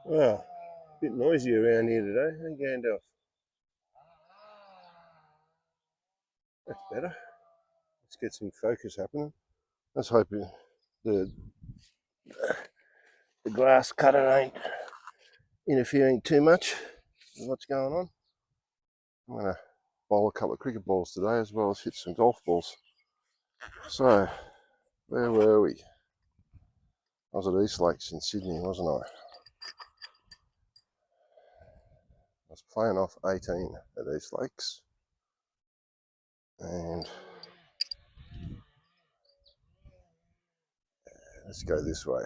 Well, a bit noisy around here today, hey Gandalf? That's better. Let's get some focus happening. Let's hope the glass cutter ain't interfering too much with what's going on. I'm going to bowl a couple of cricket balls today as well as hit some golf balls. So, where were we? I was at East Lakes in Sydney, wasn't I? I was playing off 18 at East Lakes. And let's go this way.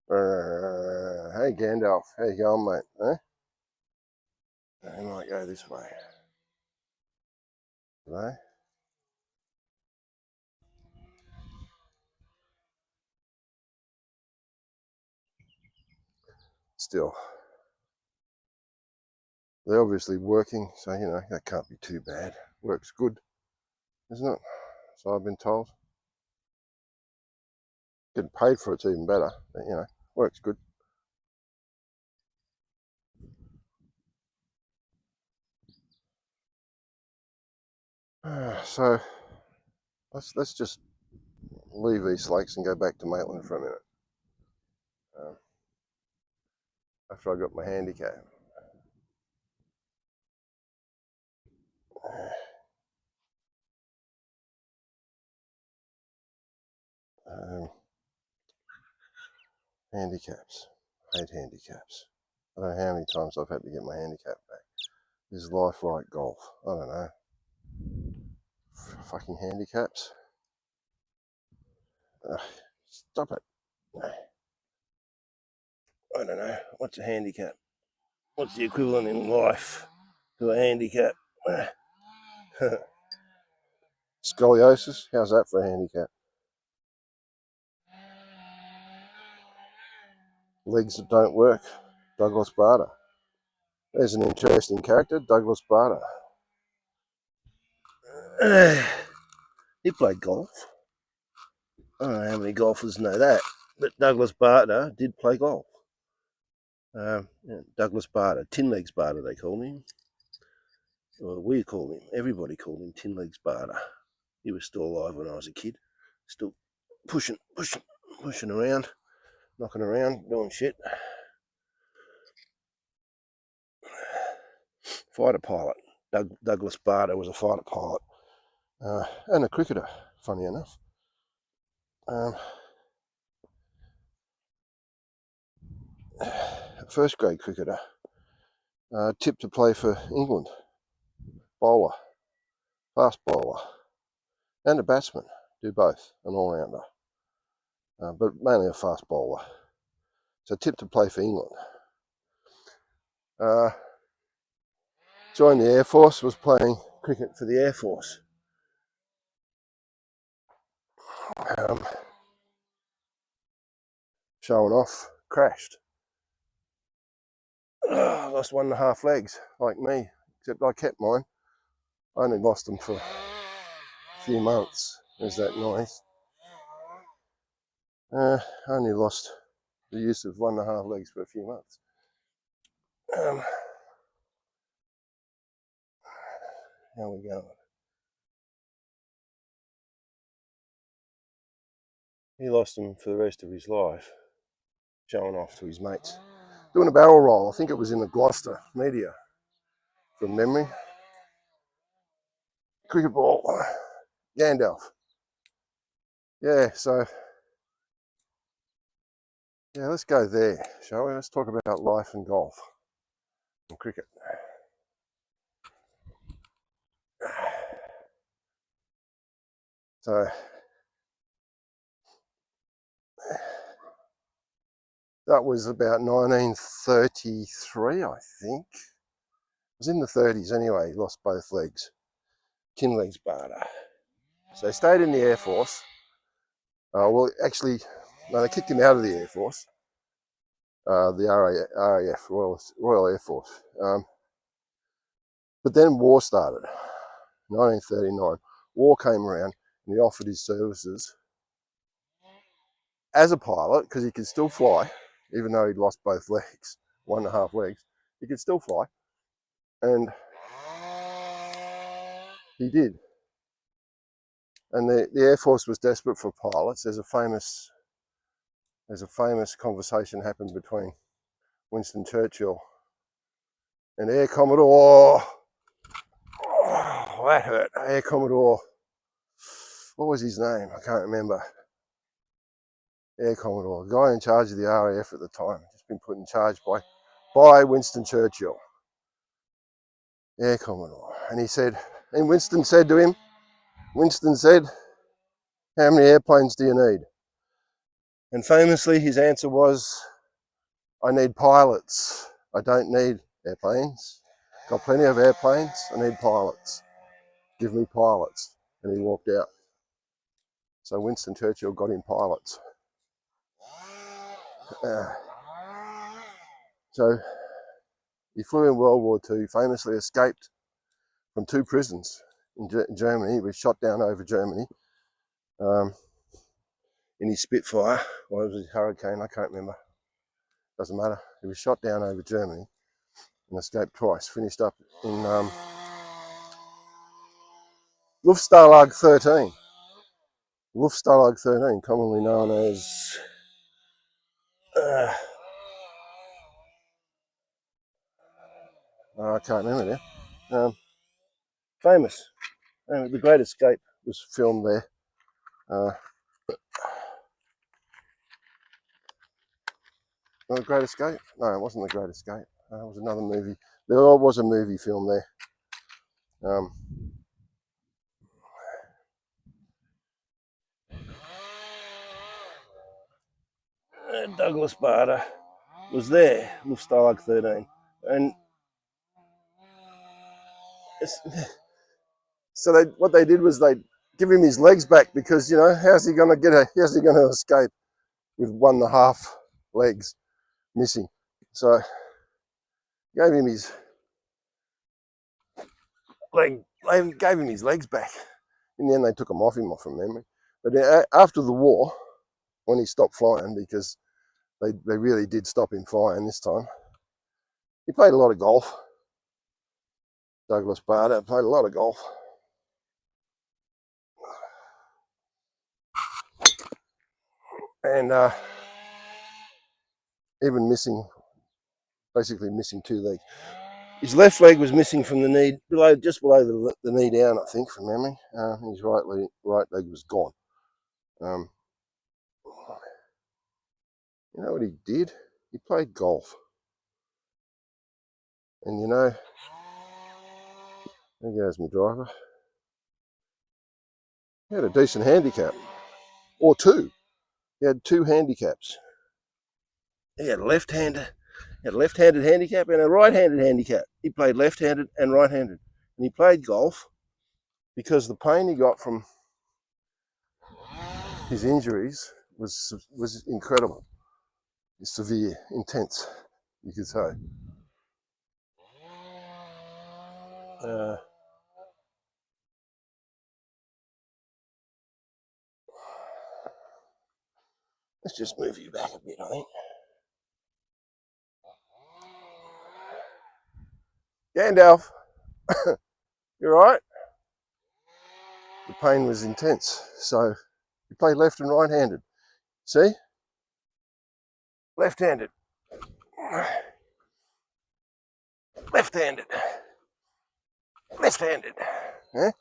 Hey Gandalf, how you going, mate? I might go this way. Today. Still, they're obviously working, so that can't be too bad. Works good, isn't it? So I've been told. Getting paid for it's even better, but works good. So let's just leave East Lakes and go back to Maitland for a minute. After I got my handicap. Handicaps. I hate handicaps. I don't know how many times I've had to get my handicap back. Is life like golf? I don't know. Fucking handicaps. Stop it. I don't know. What's a handicap? What's the equivalent in life to a handicap? Scoliosis? How's that for a handicap? Legs that don't work. Douglas Bader. There's an interesting character, Douglas Bader. He played golf. I don't know how many golfers know that, but Douglas Bader did play golf. Douglas Bader, Tin Legs Bader, they called him. Well, we called him. Everybody called him Tin Legs Bader. He was still alive when I was a kid, still pushing around, knocking around, doing shit. Fighter pilot. Douglas Bader was a fighter pilot and a cricketer, funny enough. First grade cricketer, tipped to play for England. Bowler, fast bowler, and a batsman. Do both, an all-rounder, but mainly a fast bowler. So tipped to play for England. Joined the Air Force, was playing cricket for the Air Force. Showing off, crashed. Lost 1.5 legs, like me, except I kept mine. I only lost them for a few months. There's that noise. I only lost the use of 1.5 legs for a few months. How we going? He lost them for the rest of his life, showing off to his mates. Doing a barrel roll, I think it was in the Gloucester media, from memory. Cricket ball, Gandalf. Yeah, so, let's go there, shall we? Let's talk about life and golf and cricket. So, that was about 1933, I think. It was in the 30s anyway, he lost both legs. Tin Legs Bader. So he stayed in the Air Force. Well, actually, no, they kicked him out of the Air Force. The RAF, Royal Air Force. But then war started, 1939. War came around and he offered his services as a pilot, because he could still fly, even though he'd lost both legs, 1.5 legs, he could still fly. And he did. And the Air Force was desperate for pilots. There's a famous conversation happened between Winston Churchill and Air Commodore. Oh, that hurt. Air Commodore. What was his name? I can't remember. Air Commodore, the guy in charge of the RAF at the time, just been put in charge by Winston Churchill. Air Commodore. And he said, and Winston said to him, how many airplanes do you need? And famously, his answer was, I need pilots. I don't need airplanes. Got plenty of airplanes. I need pilots. Give me pilots. And he walked out. So Winston Churchill got him pilots. So he flew in World War II, famously escaped from 2 prisons in Germany. He was shot down over Germany in his Spitfire, or it was his Hurricane, I can't remember. Doesn't matter. He was shot down over Germany and escaped twice. Finished up in Luftstalag 13. Luftstalag 13, commonly known as I can't remember now. Famous. The Great Escape was filmed there. The Great Escape? No, it wasn't The Great Escape. It was another movie. There was a movie film there. Douglas Bader was there, Luftstalag 13. And so what they did was they give him his legs back because, you know, how's he going to escape with 1.5 legs missing? So gave him his legs back. In the end, they took him off from memory. But after the war, when he stopped flying, because they really did stop him flying this time, he played a lot of golf. Douglas Bader played a lot of golf. And even basically missing 2 legs. His left leg was missing from the knee, just below the knee down, I think, from memory. His right leg was gone. You know what he did? He played golf. And you know, there goes my driver. He had a decent handicap, or 2. He had 2 handicaps. He had a left-handed handicap and a right-handed handicap. He played left-handed and right-handed. And he played golf because the pain he got from his injuries was incredible. Severe, intense, you could say. Let's just move you back a bit, I think. Gandalf, you all right? The pain was intense, so he played left and right-handed. See? Left-handed. Left-handed. Left-handed. Yeah?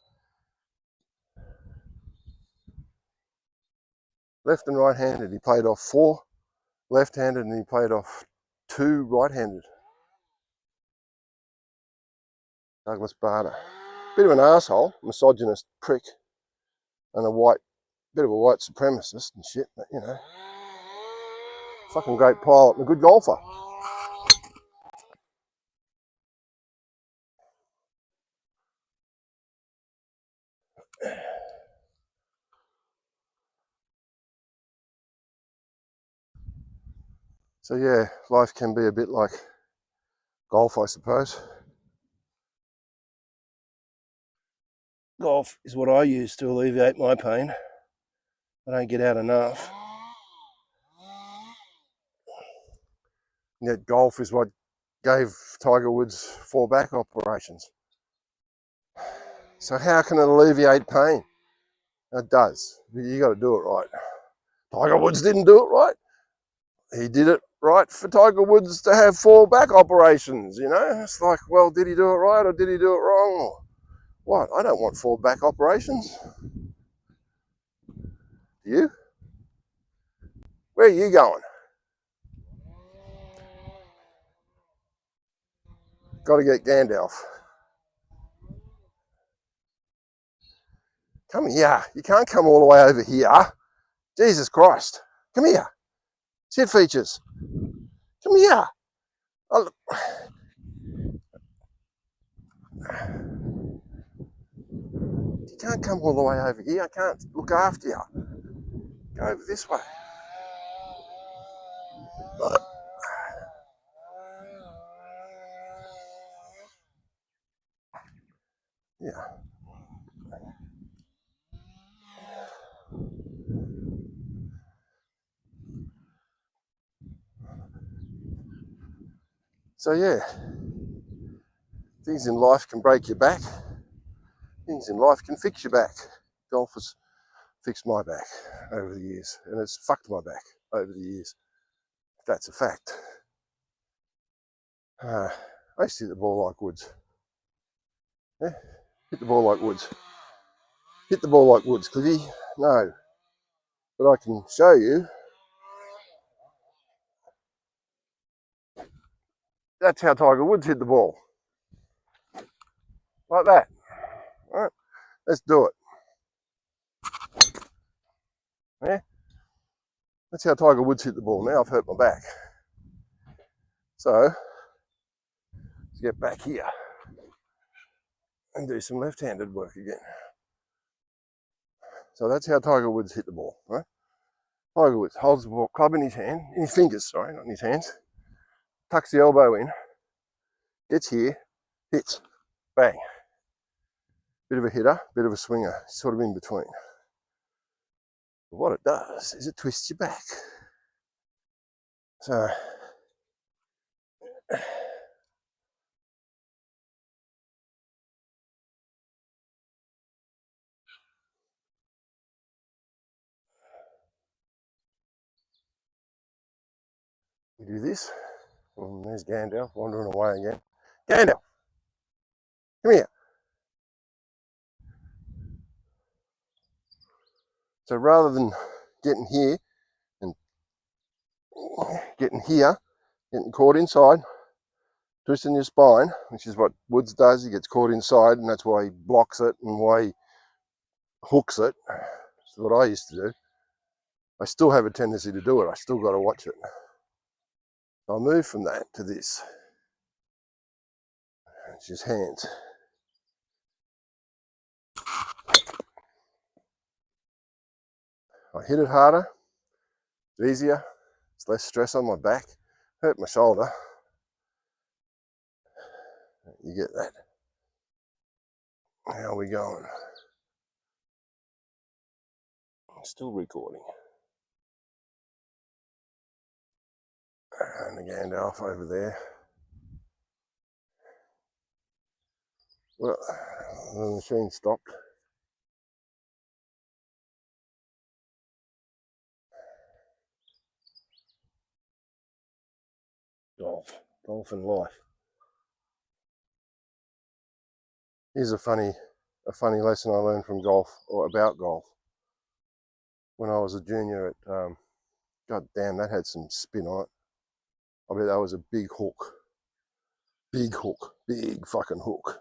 Left and right-handed. He played off 4 left-handed and he played off 2 right-handed. Douglas Bader. Bit of an asshole, misogynist prick, and bit of a white supremacist and shit, but you know, fucking great pilot and a good golfer. So yeah, life can be a bit like golf, I suppose. Golf is what I use to alleviate my pain. I don't get out enough. Yet golf is what gave Tiger Woods 4 back operations. So how can it alleviate pain? It does. You got to do it right. Tiger Woods didn't do it right. He did it right for Tiger Woods to have 4 back operations, you know? It's like, well, did he do it right or did he do it wrong? Or what? I don't want 4 back operations. Do you? Where are you going? Got to get Gandalf. Come here. You can't come all the way over here. Jesus Christ. Come here. Sit features. Come here. Oh, you can't come all the way over here. I can't look after you. Go over this way. Yeah. So yeah, things in life can break your back. Things in life can fix your back. Golf has fixed my back over the years, and it's fucked my back over the years. That's a fact. I used to hit the ball like Woods. Yeah, hit the ball like Woods. Hit the ball like Woods, Cliffy. No, but I can show you. That's how Tiger Woods hit the ball, like that. All right, let's do it. Yeah, that's how Tiger Woods hit the ball. Now I've hurt my back, so let's get back here and do some left-handed work again. So that's how Tiger Woods hit the ball, right? Tiger Woods holds the ball, club in his hand, in his fingers, sorry, not in his hands, tucks the elbow in, gets here, hits, bang. Bit of a hitter, bit of a swinger, sort of in between. But what it does is it twists your back. So, we do this. And there's Gandalf wandering away again. Gandalf, come here. So rather than getting here and getting here, getting caught inside, twisting your spine, which is what Woods does, he gets caught inside, and that's why he blocks it and why he hooks it. That's what I used to do. I still have a tendency to do it. I still got to watch it. So I'll move from that to this. It's just hands. I hit it harder, it's easier, it's less stress on my back, hurt my shoulder. You get that. How are we going? Still recording. And the Gandalf over there. Well, the machine stopped. Golf and life. Here's a funny lesson I learned from golf, or about golf. When I was a junior at, god damn, that had some spin on it. I bet that was a big hook. Big hook. Big fucking hook.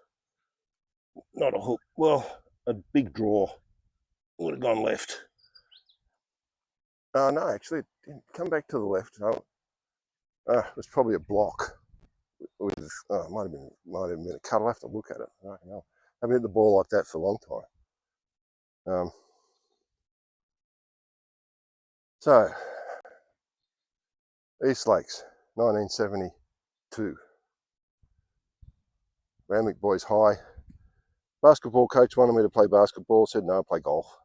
Not a hook. Well, a big draw. Would have gone left. No, actually, it didn't come back to the left. It was probably a block. With, might have been a cut. I'll have to look at it. I don't know. I haven't hit the ball like that for a long time. So, East Lakes, 1972. Randwick Boys High. Basketball coach wanted me to play basketball. Said no, play golf.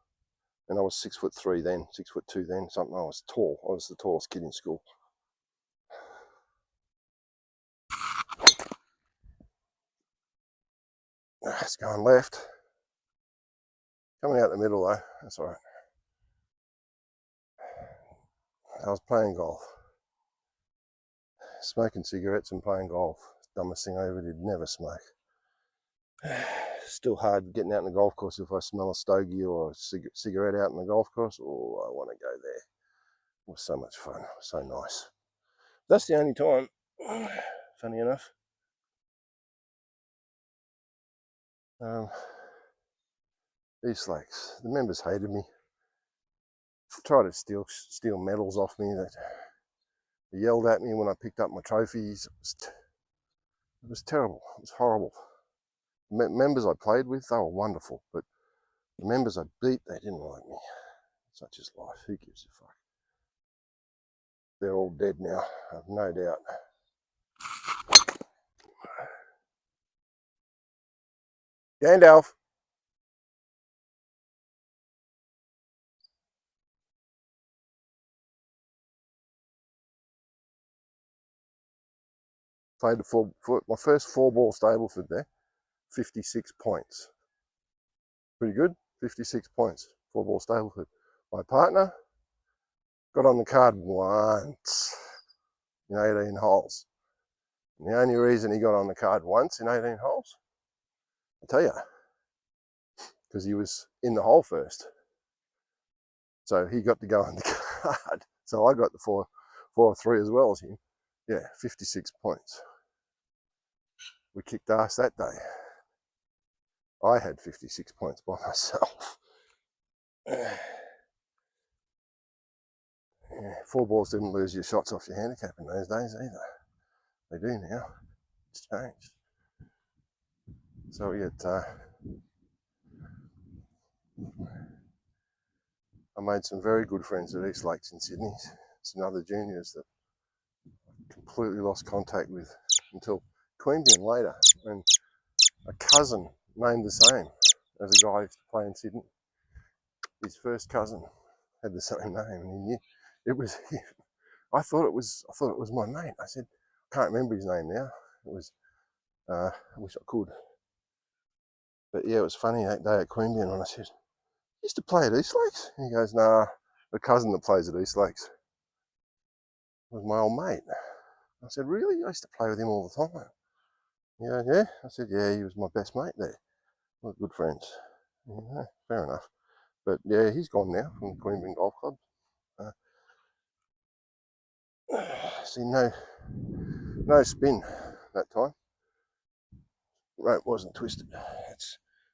And I was 6'3" then, 6'2" then. Something. I was tall. I was the tallest kid in school. It's going left. Coming out the middle though, that's all right. I was playing golf. Smoking cigarettes and playing golf. Dumbest thing I ever did, never smoke. Still hard getting out in the golf course if I smell a stogie or a cigarette out in the golf course. Oh, I want to go there. It was so much fun, so nice. That's the only time, funny enough. East Lakes, the members hated me. Tried to steal medals off me. They yelled at me when I picked up my trophies. It was terrible. It was horrible. The members I played with, they were wonderful, but the members I beat, they didn't like me. Such is life. Who gives a fuck? They're all dead now, I've no doubt. Gandalf. Played my first 4-ball Stableford there, 56 points. Pretty good, 56 points, 4-ball Stableford. My partner got on the card once in 18 holes. And the only reason he got on the card once in 18 holes, I'll tell you, because he was in the hole first. So he got to go on the card. So I got the 4 or 3 as well as him. Yeah, 56 points. We kicked ass that day. I had 56 points by myself. Yeah, 4 balls didn't lose your shots off your handicap in those days either. They do now. It's changed. So we get, I made some very good friends at East Lakes in Sydney. Some other juniors that I completely lost contact with until Queanbeyan later, when a cousin named the same as a guy who used to play in Sydney. His first cousin had the same name, and he knew it was him. I thought it was my mate. I said, I can't remember his name now. It was, I wish I could. But yeah, it was funny that day at Queanbeyan when I said, you used to play at East Lakes? And he goes, nah, the cousin that plays at East Lakes was my old mate. I said, really? I used to play with him all the time. He goes, yeah. I said, yeah, he was my best mate there. We're good friends. Yeah, fair enough. But yeah, he's gone now from the Queanbeyan Golf Club. See, no spin that time. Rope wasn't twisted.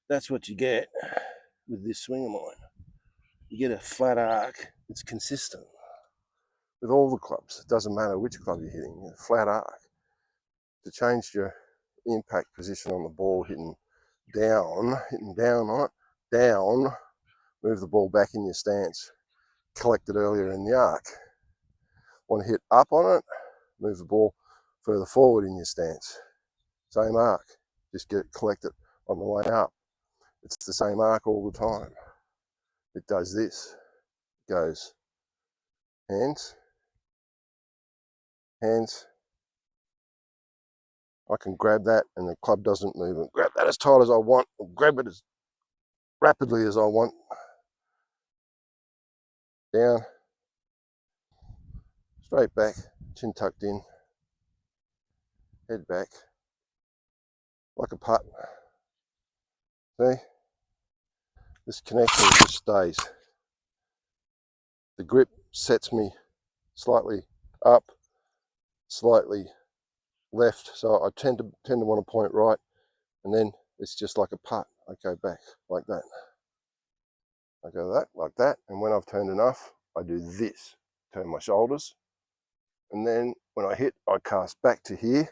That's what you get with this swing of mine. You get a flat arc. It's consistent with all the clubs. It doesn't matter which club you're hitting. A flat arc. To change your impact position on the ball, hitting down on it, down, move the ball back in your stance, collect it earlier in the arc. Want to hit up on it, move the ball further forward in your stance. Same arc, just get it collected on the way up. It's the same arc all the time. It does this, it goes hands, hands. I can grab that and the club doesn't move. And grab that as tight as I want, or grab it as rapidly as I want. Down, straight back, chin tucked in, head back, like a putt. See? This connection just stays. The grip sets me slightly up, slightly left, so I tend to want to point right, and then it's just like a putt. I go back like that. I go that, like that, and when I've turned enough, I do this. Turn my shoulders, and then when I hit, I cast back to here,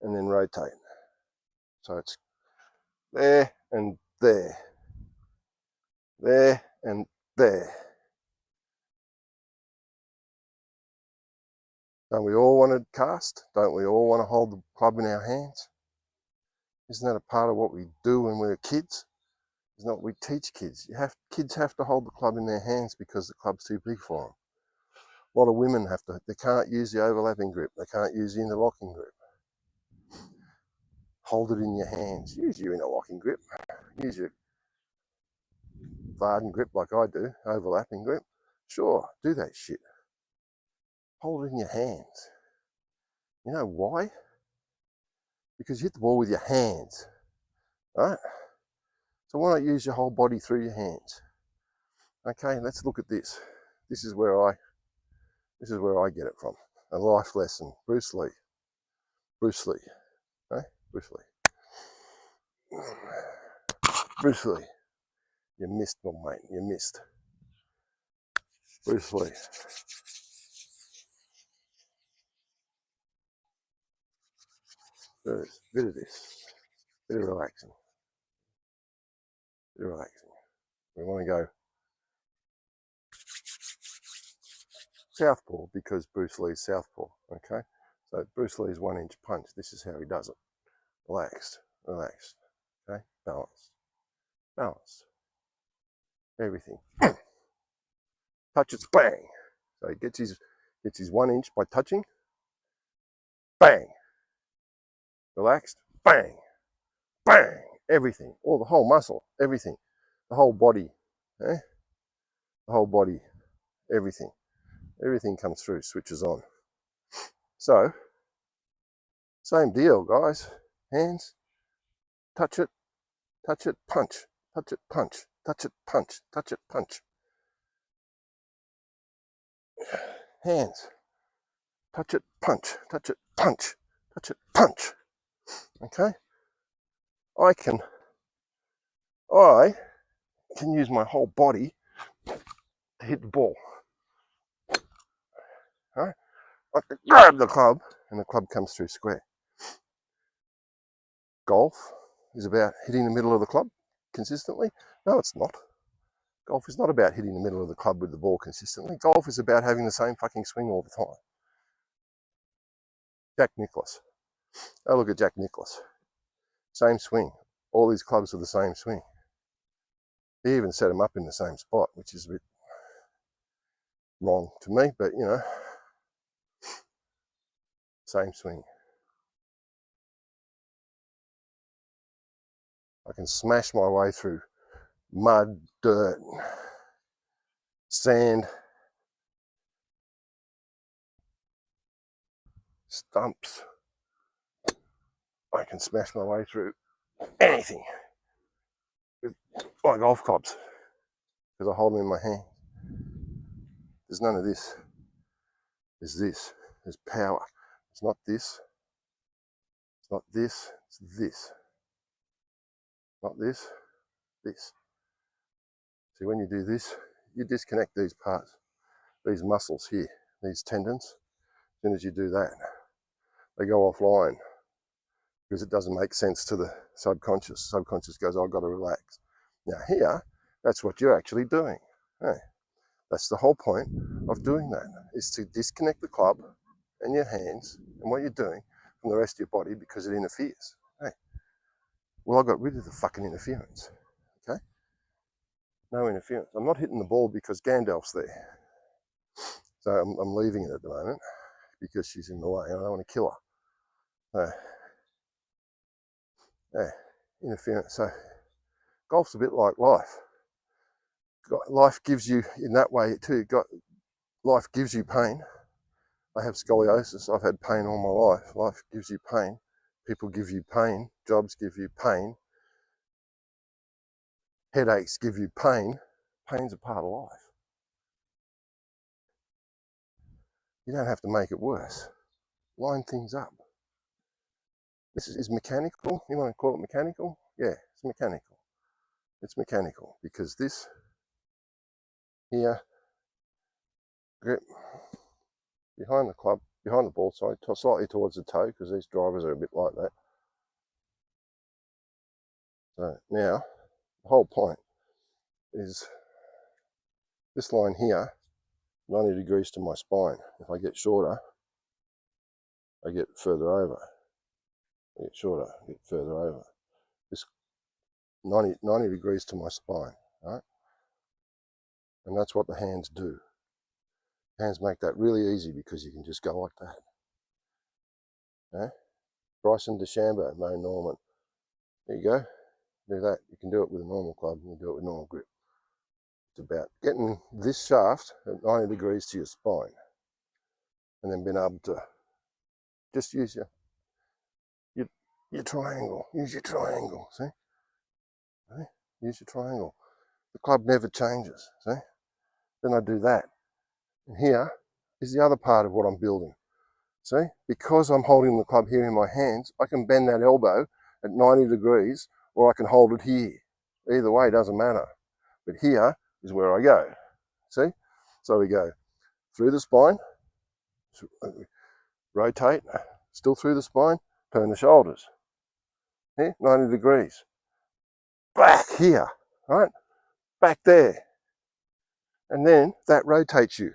and then rotate. So it's there and there, there and there. Don't we all want to cast? Don't we all want to hold the club in our hands? Isn't that a part of what we do when we're kids? Isn't that what we teach kids? Kids have to hold the club in their hands because the club's too big for them. A lot of women they can't use the overlapping grip. They can't use the interlocking grip. Hold it in your hands. Use your interlocking grip. Use your Varden grip like I do, overlapping grip. Sure, do that shit. Hold it in your hands. You know why? Because you hit the ball with your hands, right? So why not use your whole body through your hands? Okay, let's look at this. This is where I get it from. A life lesson. Bruce Lee. Bruce Lee. Okay? Bruce Lee. Bruce Lee. You missed, my mate. You missed. Bruce Lee. Bit of this. Bit of relaxing. Bit of relaxing. We want to go southpaw because Bruce Lee's southpaw. Okay? So Bruce Lee's 1 inch punch. This is how he does it. Relaxed. Relaxed. Okay? Balanced. Balanced. Everything. Touch it, bang. So he gets his 1 inch by touching. Bang. Relaxed. Bang. Bang. Everything. All the whole muscle. Everything. The whole body. Eh? The whole body. Everything. Everything comes through, switches on. So, same deal, guys. Hands. Touch it. Touch it. Punch. Touch it. Punch. Touch it. Punch. Touch it. Punch. Hands. Touch it. Punch. Touch it. Punch. Touch it. Punch. Okay? I can use my whole body to hit the ball. Right? I can grab the club and the club comes through square. Golf is about hitting the middle of the club consistently. No, it's not. Golf is not about hitting the middle of the club with the ball consistently. Golf is about having the same fucking swing all the time. Jack Nicklaus. Oh, look at Jack Nicklaus. Same swing. All these clubs are the same swing. He even set them up in the same spot, which is a bit wrong to me, but you know, same swing. I can smash my way through mud, dirt, sand, stumps. I can smash my way through anything with my golf clubs because I hold them in my hand. There's none of this. There's this. There's power. It's not this. It's not this. It's this. Not this. This. See, when you do this, you disconnect these parts, these muscles here, these tendons. As soon as you do that, they go offline because it doesn't make sense to the subconscious. Subconscious goes, I've got to relax. Now here, that's what you're actually doing. Hey, that's the whole point of doing that, is to disconnect the club and your hands and what you're doing from the rest of your body because it interferes. Hey, well, I got rid of the fucking interference. Okay? No interference. I'm not hitting the ball because Gandalf's there. So I'm leaving it at the moment because she's in the way and I don't want to kill her. Yeah, interference. So golf's a bit like life. Life gives you, in that way too, life gives you pain. I have scoliosis. I've had pain all my life. Life gives you pain. People give you pain. Jobs give you pain. Headaches give you pain. Pain's a part of life. You don't have to make it worse. Line things up. This is mechanical. You want to call it mechanical? Yeah, it's mechanical. It's mechanical because this here, grip behind the club, behind the ball side, slightly towards the toe because these drivers are a bit like that. So now, the whole point is this line here, 90 degrees to my spine. If I get shorter, I get further over. I get shorter, I get further over. This 90 degrees to my spine, right? And that's what the hands do. Hands make that really easy because you can just go like that. Okay? Bryson DeChambeau, Mo Norman. There you go. Do that. You can do it with a normal club and you do it with normal grip. It's about getting this shaft at 90 degrees to your spine and then being able to just use your triangle. Use your triangle, see? Use your triangle. The club never changes, see? Then I do that. And here is the other part of what I'm building. See? Because I'm holding the club here in my hands, I can bend that elbow at 90 degrees or I can hold it here. Either way, doesn't matter. But here is where I go. See? So we go through the spine, rotate, still through the spine, turn the shoulders. Here, 90 degrees. Back here, right? Back there. And then that rotates you.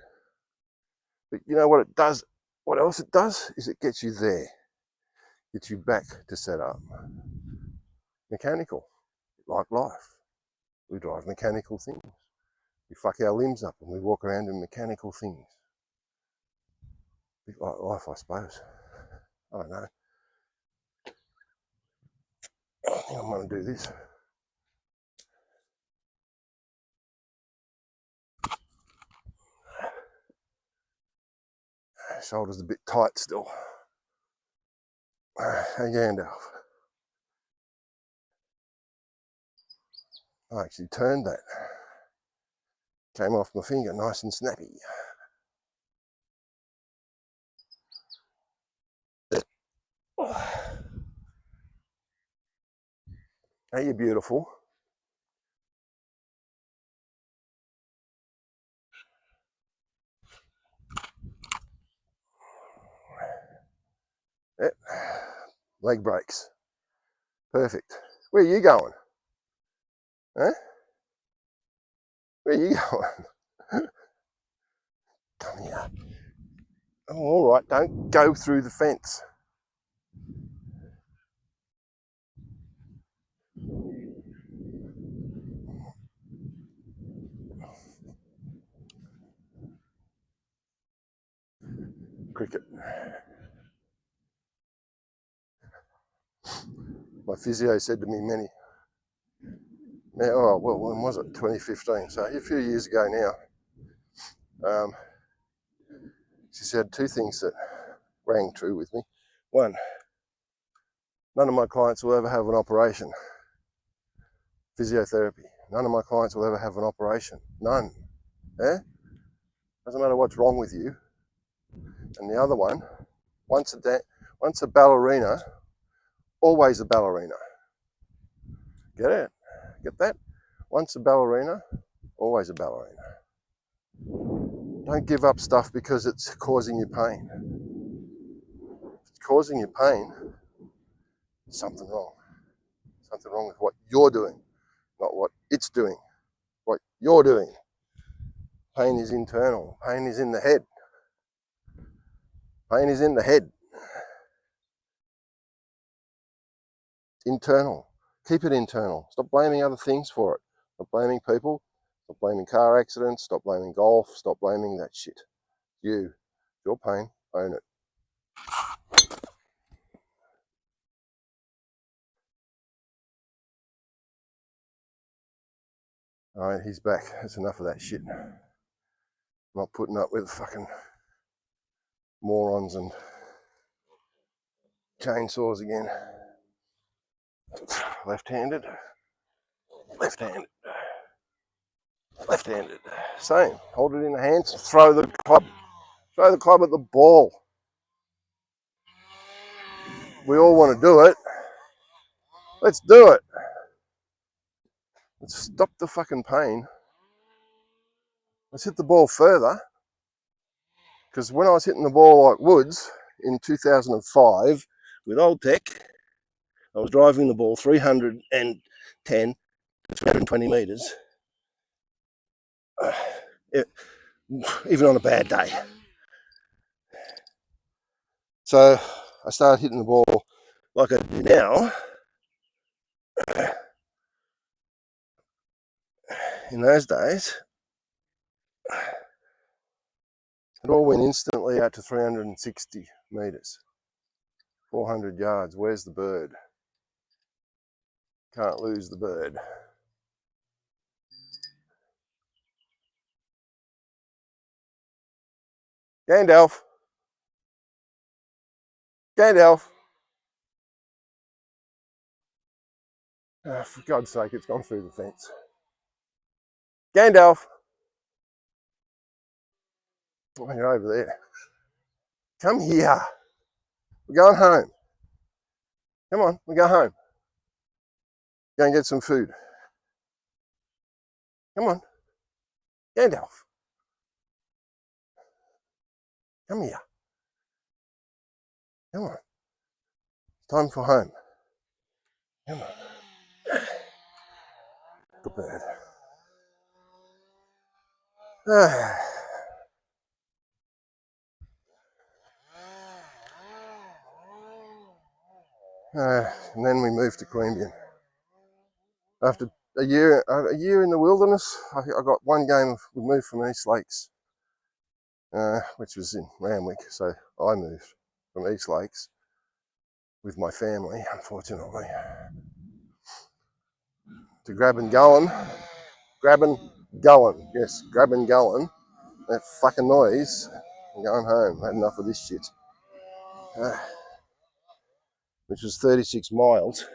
But you know what it does? What else it does is it gets you there. Gets you back to set up. Mechanical, like life. We drive mechanical things. We fuck our limbs up and we walk around in mechanical things. A bit like life, I suppose. I don't know. I think I'm going to do this. Shoulder's a bit tight still. Hey Gandalf. I actually turned that. Came off my finger nice and snappy. Hey, you're beautiful. Yep. Leg breaks. Perfect. Where are you going? Huh? Where are you going? Come here. Oh, all right, don't go through the fence. Cricket. My physio said to me well, when was it? 2015. So a few years ago now. She said two things that rang true with me. One, none of my clients will ever have an operation. Physiotherapy. None of my clients will ever have an operation. None. Yeah? Doesn't matter what's wrong with you. And the other one, once a ballerina, always a ballerina. Get it? Get that? Once a ballerina, always a ballerina. Don't give up stuff because it's causing you pain. If it's causing you pain, there's something wrong. Something wrong with what you're doing, not what it's doing. What you're doing. Pain is internal. Pain is in the head. Pain is in the head. Internal. Keep it internal. Stop blaming other things for it. Stop blaming people. Stop blaming car accidents. Stop blaming golf. Stop blaming that shit. Your pain, own it. All right, he's back. That's enough of that shit. I'm not putting up with fucking morons and chainsaws again. Left-handed. Left-handed. Left-handed. Same. Hold it in the hands. Throw the club. Throw the club at the ball. We all want to do it. Let's do it. Let's stop the fucking pain. Let's hit the ball further. Because when I was hitting the ball like Woods in 2005 with Old Tech, I was driving the ball 310 to 320 metres. Even on a bad day. So I started hitting the ball like I do now. In those days, it all went instantly out to 360 metres. 400 yards. Where's the bird? Can't lose the bird. Gandalf. Gandalf. Oh, for God's sake, it's gone through the fence. Gandalf. Oh, you're over there. Come here. We're going home. Come on, we go home. Go and get some food. Come on. Gandalf. Come here. Come on. It's time for home. Come on. Good bird. And then we moved to Queanbeyan. After a year in the wilderness, I got one game. We moved from East Lakes, which was in Randwick, so I moved from East Lakes with my family, unfortunately, to Grabengowan. Yes, Grabengowan. That fucking noise. I'm going home. I had enough of this shit. Which was 36 miles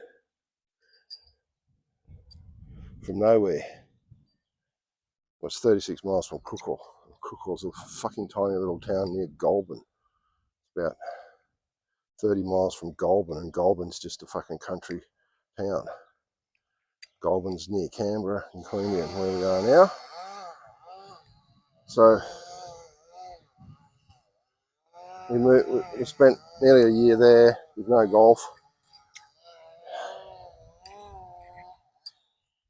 from nowhere. Well, it's 36 miles from Cookall. Cookall's a fucking tiny little town near Goulburn. About 30 miles from Goulburn, and Goulburn's just a fucking country town. Goulburn's near Canberra in Queanbeyan, where we are now. So we spent nearly a year there with no golf,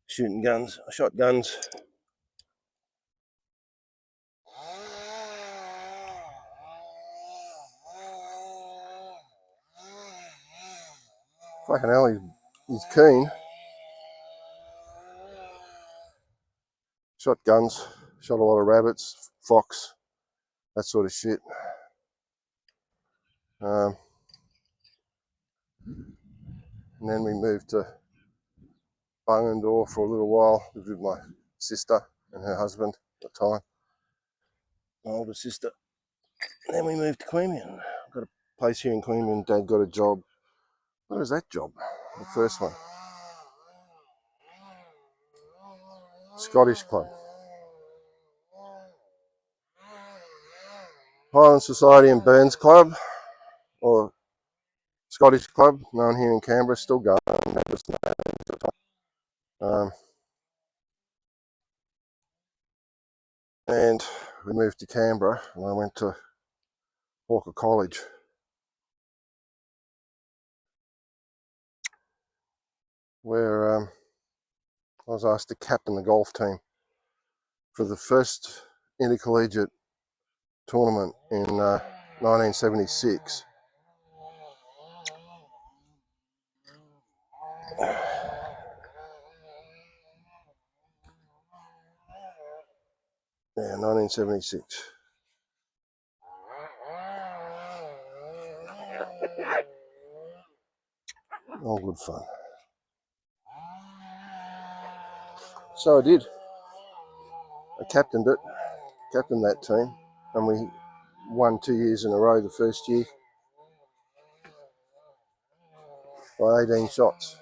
shooting guns. I shot guns. Fucking hell, he's keen. Shot guns, shot a lot of rabbits, fox, that sort of shit. And then we moved to Bungendore for a little while, lived with my sister and her husband at the time, my older sister. And then we moved to Queanbeyan. Got a place here in Queanbeyan. Dad got a job. What was that job? The first one. Scottish Club. Highland Society and Burns Club, or Scottish Club, known here in Canberra, still going. And we moved to Canberra, and I went to Hawker College. Where I was asked to captain the golf team for the first intercollegiate tournament in 1976. Yeah, 1976. All good fun. So I did. I captained that team, and we won 2 years in a row the first year by 18 shots.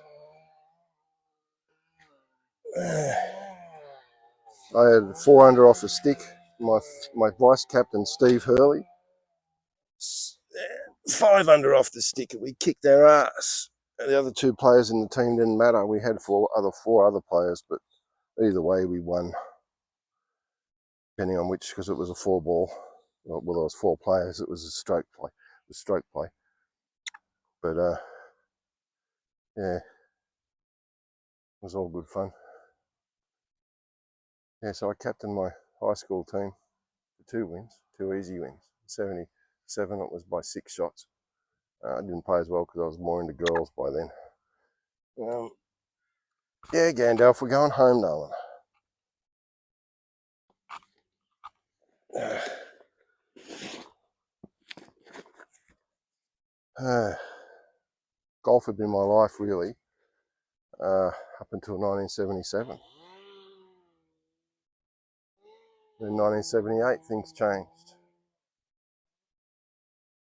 I had 4 under off the stick. My vice captain, Steve Hurley, 5 under off the stick, and we kicked their ass. The other 2 players in the team didn't matter. We had 4 other players, but either way we won, depending on which, because it was a 4 ball. Well, there was 4 players. It was a stroke play. But yeah, it was all good fun. Yeah, so I captained my high school team for 2 wins, 2 easy wins. 77, it was by 6 shots. I didn't play as well because I was more into girls by then. Yeah, Gandalf, we're going home, darling. golf had been my life really, up until 1977. In 1978 things changed.